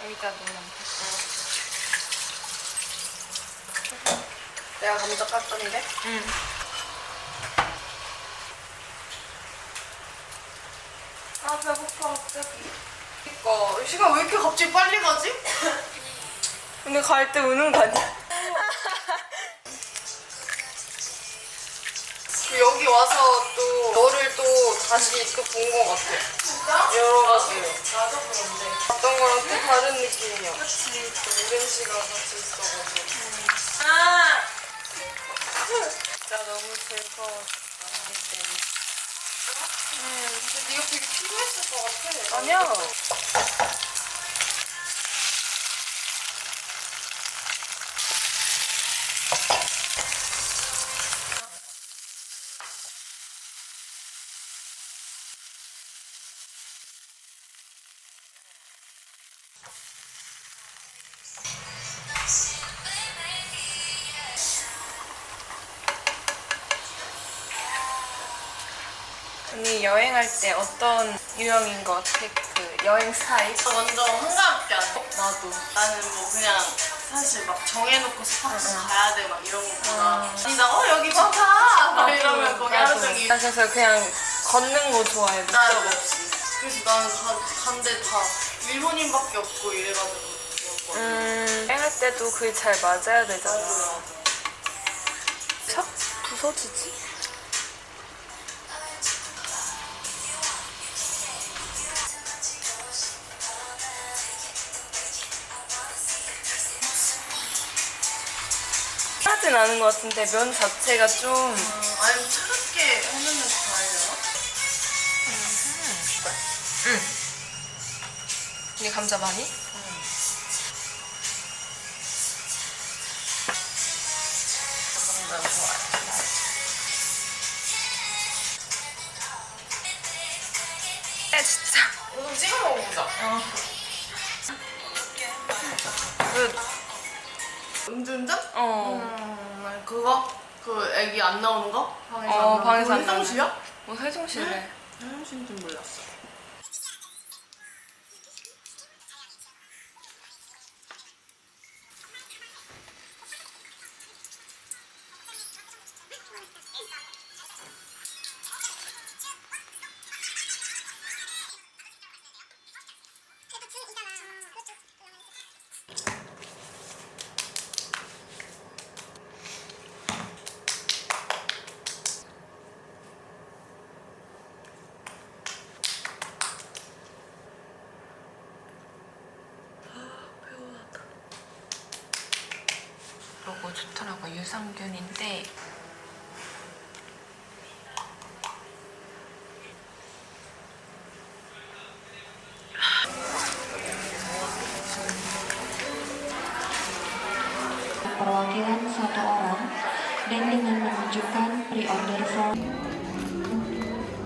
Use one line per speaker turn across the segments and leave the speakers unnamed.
여기다 넣으면
내가 감자 깠던데?
응.
아 배고파 갑자기. 그니까 시간 왜 이렇게 갑자기 빨리 가지?
근데 갈 때 우는 거 아니야?
여기 와서 또 너를 또 다시 또 본 거 같아. 진짜? 여러 가지로. 나도 그런데. 봤던 거랑 또 다른 느낌이야. 그치. 오랜 시간 같이 있어가지고.
아! 진짜 너무 즐거웠어. 그때.
근데 네가 되게 피곤했을 것 같아.
아니야. 언니 여행할 때 어떤 유형인 것 같아? 그 여행 스타일?
완전 한가롭지 않아?
나도.
나는 뭐 그냥 사실 막 정해놓고 스팟을 가야 돼 막 이런 거보다 아니 나 여기 좋다 막 이러면 거기 하루 종일
나 그래서 그냥 걷는 거 좋아해.
나
목적 없이.
그래서 나는 간데 다 일본인밖에 없고 이래가지고 좋았거든.
여행할 때도 그게 잘 맞아야 되잖아.
맞아.
척 부서지지? 하진 않은 것 같은데 면 자체가 좀
아니면 차갑게 해놓으면 다 알려나?
언니 감자 많이?
난 좋아해.
진짜.
이거 찍어 먹어보자. 음주운전? 그거? 그 애기 안 나오는 거?
방에서 안 나오는
세종시야?
뭐 세종시래.
세종시인 줄 몰랐어.
요거 좋더라고. 유산균인데
perwakilan satu orang dan dengan menunjukkan pre-order form.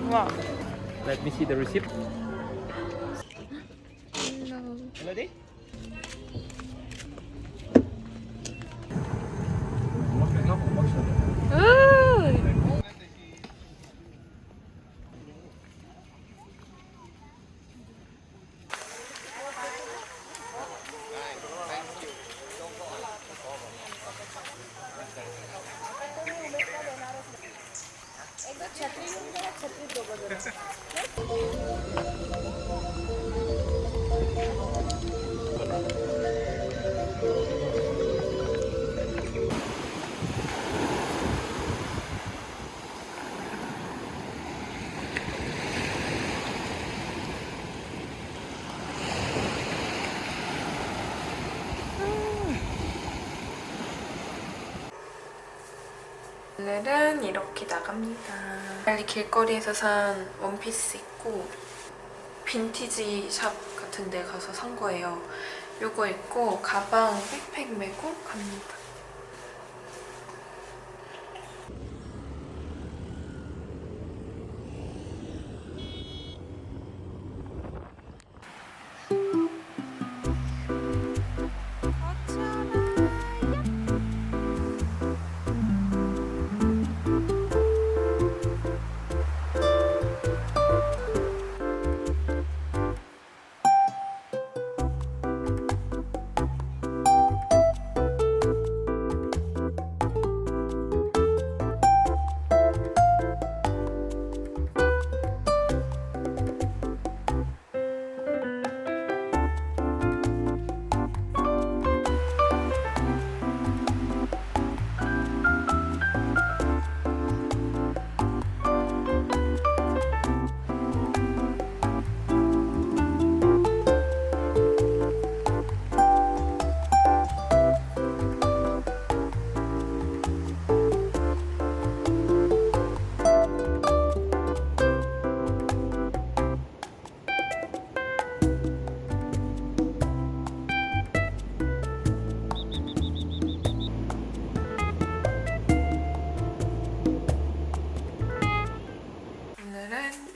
와.
Let me see the receipt. Ready?
오늘은 이렇게 나갑니다. 빨리 길거리에서 산 원피스 입고 빈티지 샵 같은 데 가서 산 거예요. 요거 입고 가방 백팩 메고 갑니다.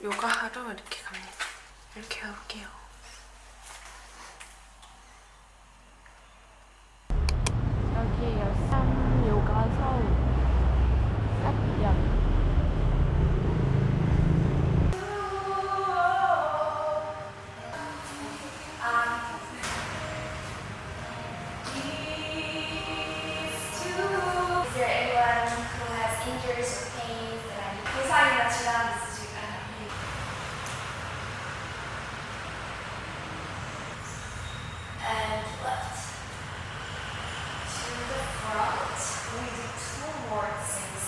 요가하러 이렇게 갑니다. 이렇게 가볼게요. 여기 열삼 요가 서울 싹역.
Is there anyone who has injuries or pains that 부상이나 질환 있으실까요? And left to the front. We do two more things.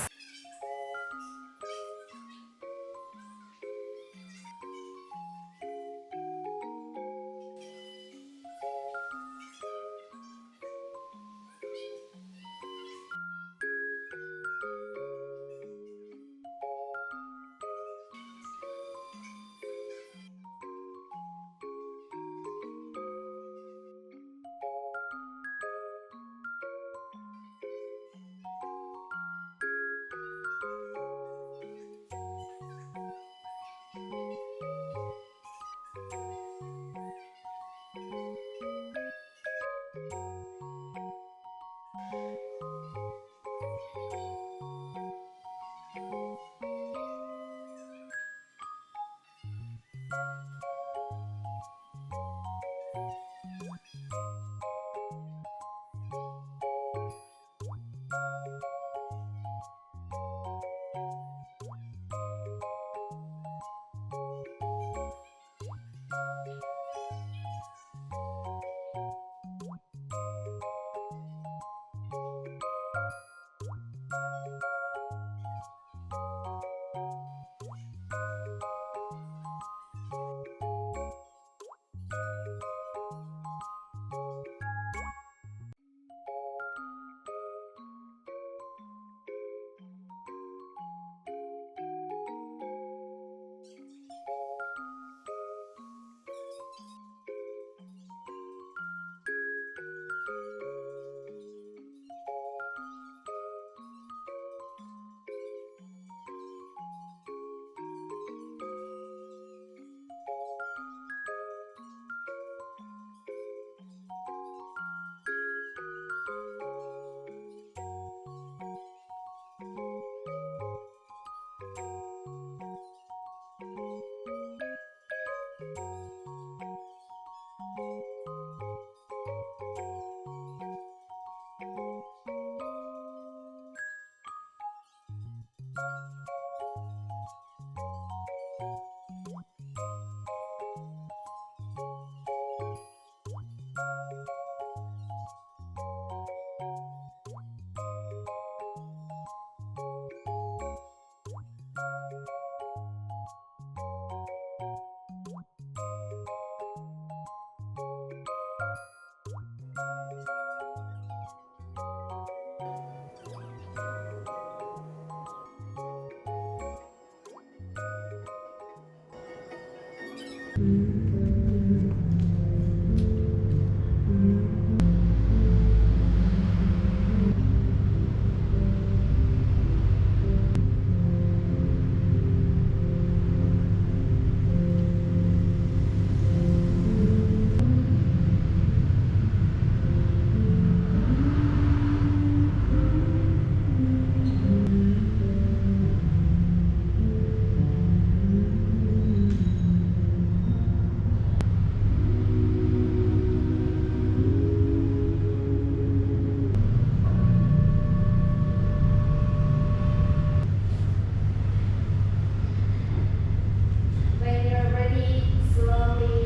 When you're ready, slowly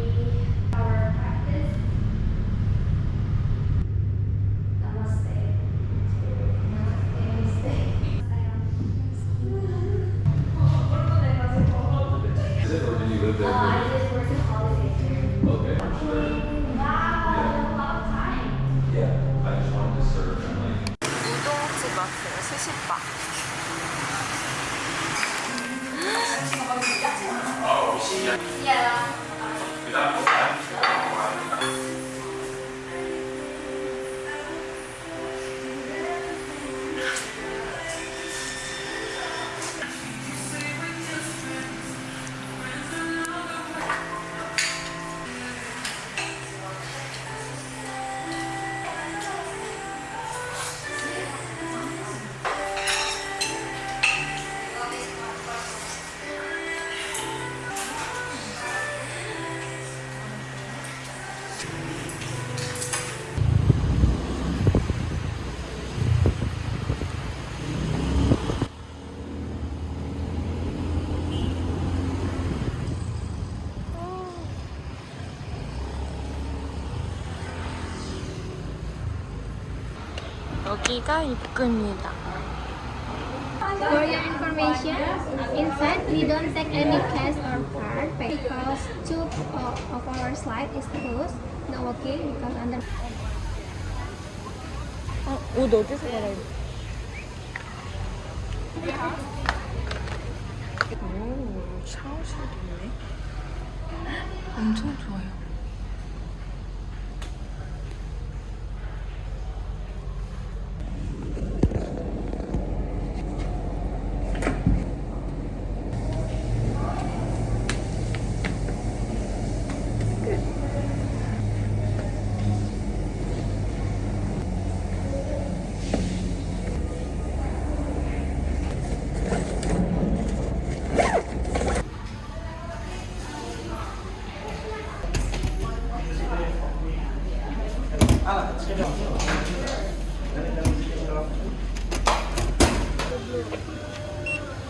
our practice. Namaste. Namaste. I just worked a holiday here.
Okay.
Wow, I have a lot of time.
Yeah, I just wanted to serve and like
우동집 왔어요. 스시바.
Yeah.
여기가 입구입니다.
For your information, inside we don't take any cash or card because two of our slide is closed. No walking because under.
옷 어디서 갈아입어? 오, 샤워실도 있네. 엄청 좋아요.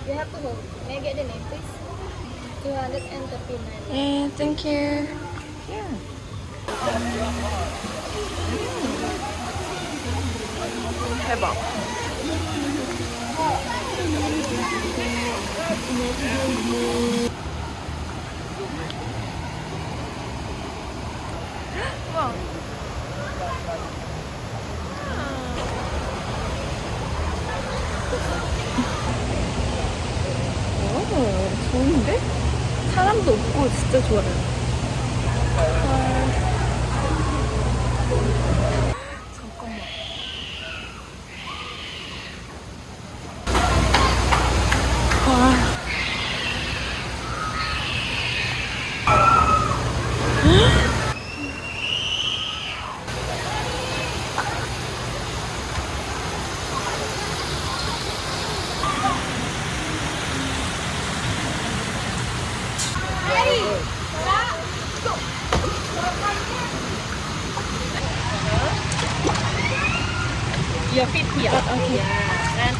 You have to go. May I get the name, please? 239.
네, 땡큐. 대박. 우와. 오, 좋은데? 사람도 없고 진짜 좋아요. 잠깐만. 와. Your feet here. Okay. Yeah. And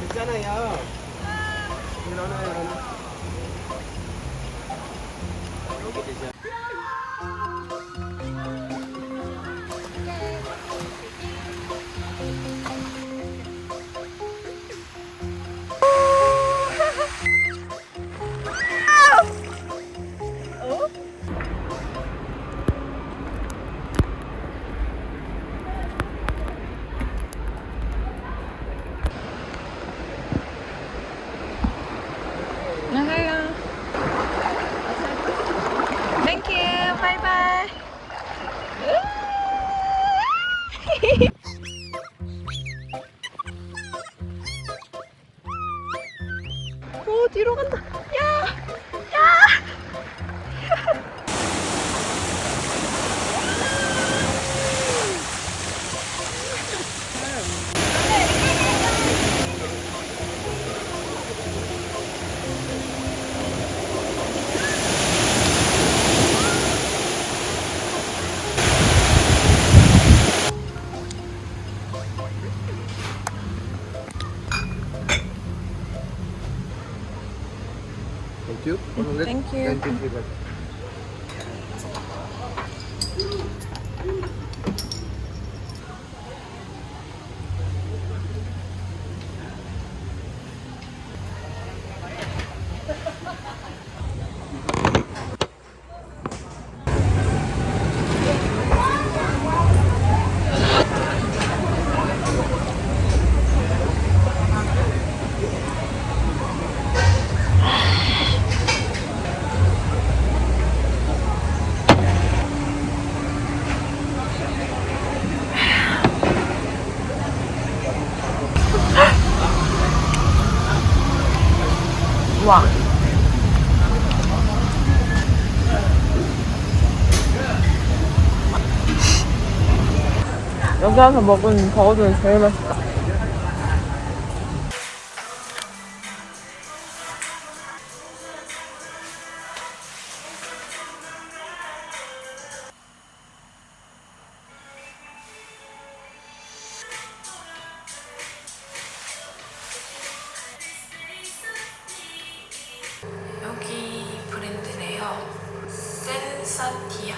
있잖아요. 일어나. 여기 되죠.
안녕하세요. Thank you. Bye bye. 오, 뒤로 간다. 야! 야!
Thank you. 100.
Thank you.
93 baht. 와. 여기 와서 먹은 버거 중에 제일 맛있다.
여기 브랜드래요. 센사티아.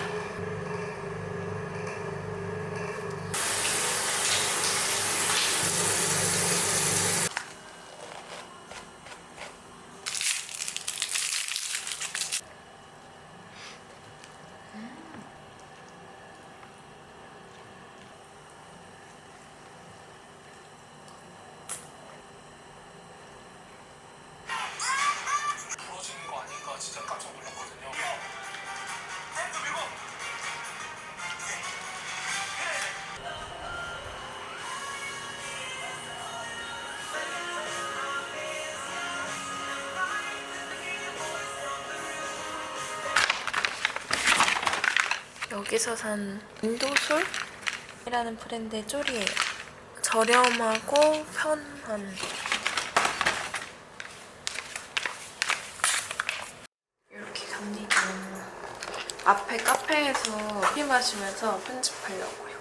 부러지는 거 아닌가 진짜 깜짝 놀랐거든요.
여기서 산 인도솔이라는 브랜드의 쫄이에요. 저렴하고 편한. 이렇게 갑니다. 앞에 카페에서 커피 마시면서 편집하려고요.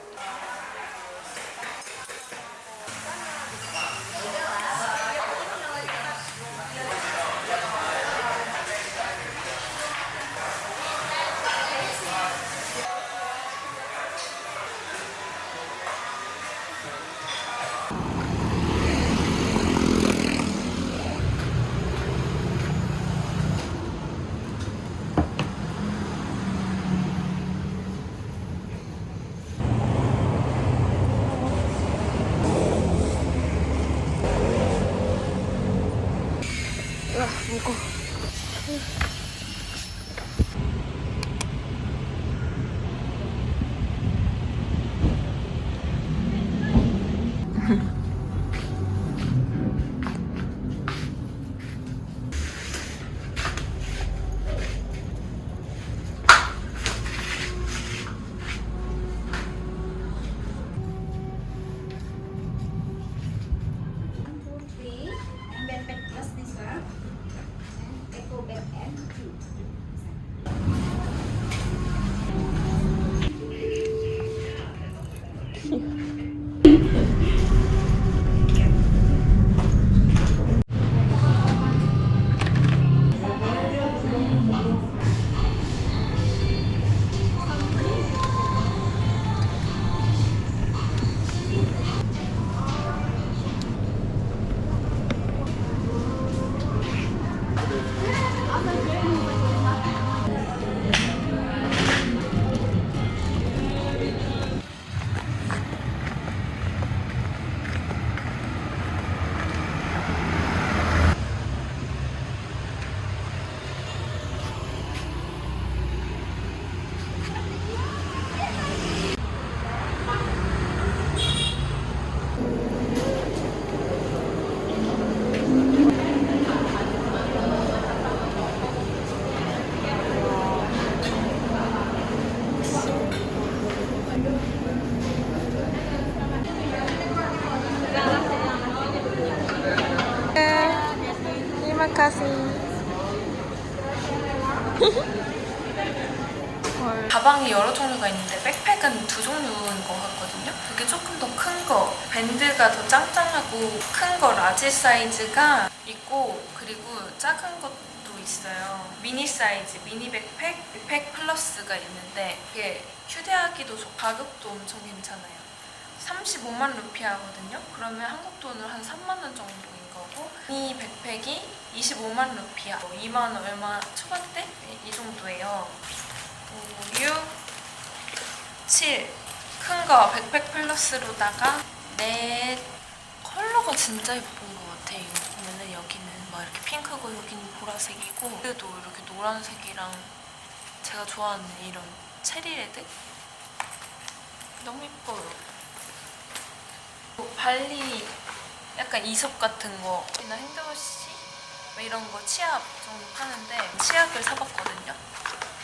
가방이 여러 종류가 있는데 백팩은 2종류인 것 같거든요. 이게 조금 더 큰 거, 밴드가 더 짱짱하고 큰 거 라지 사이즈가 있고, 그리고 작은 것도 있어요. 미니 사이즈, 미니 백팩, 백팩 플러스가 있는데 이게 휴대하기도 좋고 가격도 엄청 괜찮아요. 35만 루피아거든요. 그러면 한국 돈으로 한 3만 원 정도인 거고, 이 백팩이 25만 루피아, 2만 원 얼마 초반대? 이 정도예요. 5, 6, 7 큰 거 백팩 플러스로다가 넷. 컬러가 진짜 예쁜 것 같아. 이거 보면은 여기는 막 이렇게 핑크고 여기는 보라색이고, 그래도 이렇게 노란색이랑 제가 좋아하는 이런 체리 레드? 너무 예뻐요. 발리 약간 이솝 같은 거, 나 핸드워시 뭐 이런 거 치약 정도 파는데 치약을 사봤거든요.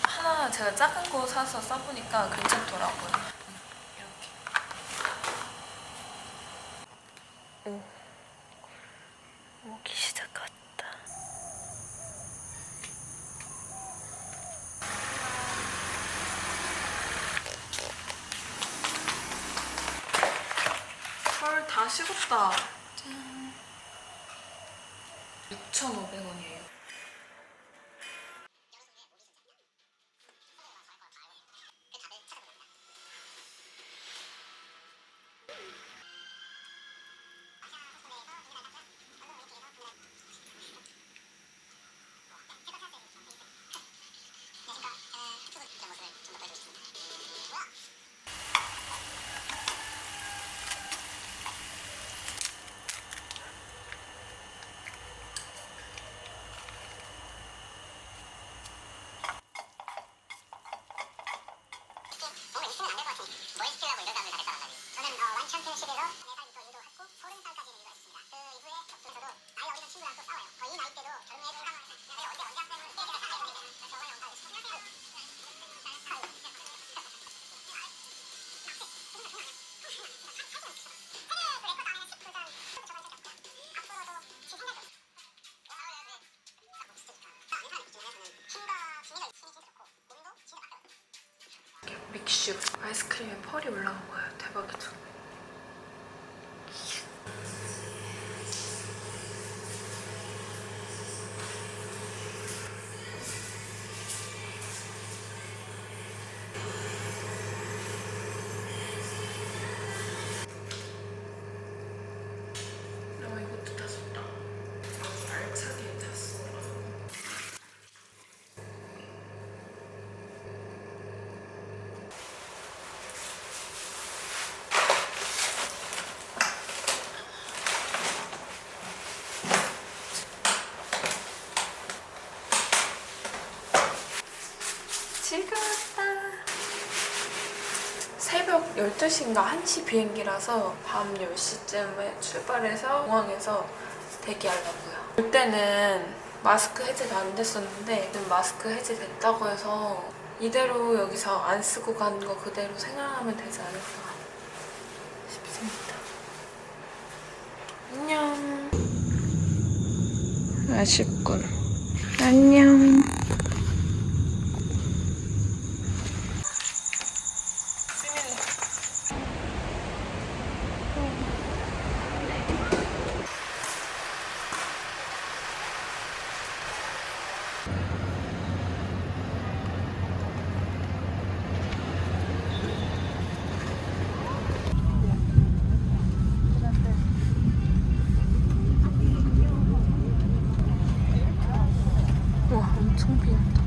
하나 제가 작은 거 사서 써보니까 괜찮더라고요. 이렇게. 오, 오기 시작했다. 헐, 다 식었다. 짠. 6,500원이에요. 믹슈. 아이스크림에 펄이 올라온 거예요. 대박이죠. 이것도 다 썼다. 알차게 다 써. 즐거웠다. 새벽 12시인가 1시 비행기라서 밤 10시쯤에 출발해서 공항에서 대기하려고요. 올 때는 마스크 해제가 안 됐었는데 지금 마스크 해제됐다고 해서 이대로 여기서 안 쓰고 간 거 그대로 생각하면 되지 않을까 싶습니다. 안녕. 아쉽군. 안녕. 와, 엄청 비 온다.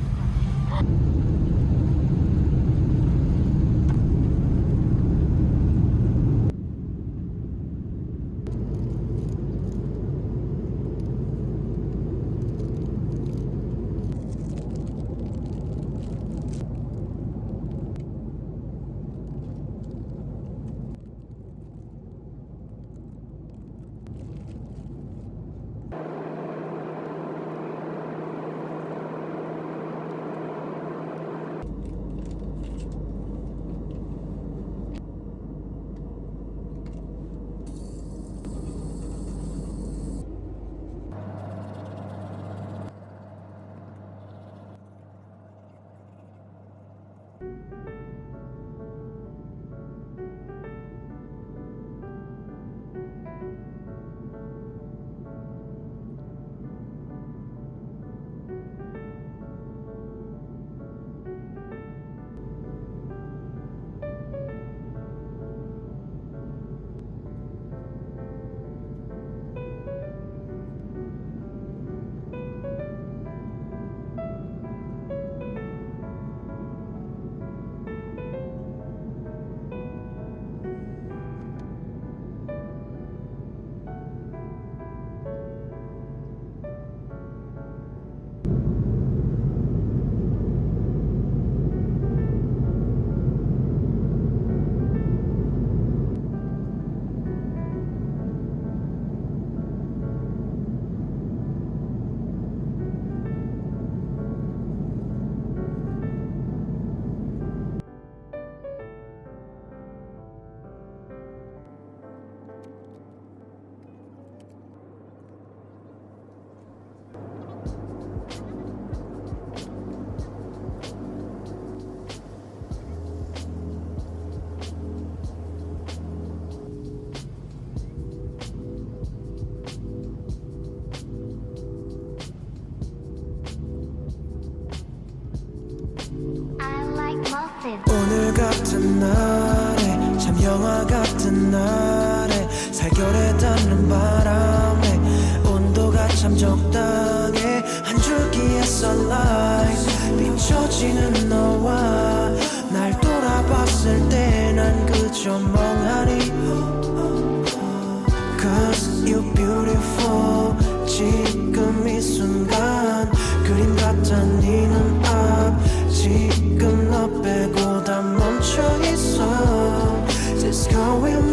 오늘 같은 날에 참 영화 같은 날에 살결에 닿는 바람에 온도가 참 적당해 한 줄기의 sunlight 비춰지는 너와 날 돌아봤을 때 난 그저 멍하니 Cause you're beautiful 지금 이 순간 그림 같아 네 눈앞 지금 너 빼고 다 멈춰있어 Just go with me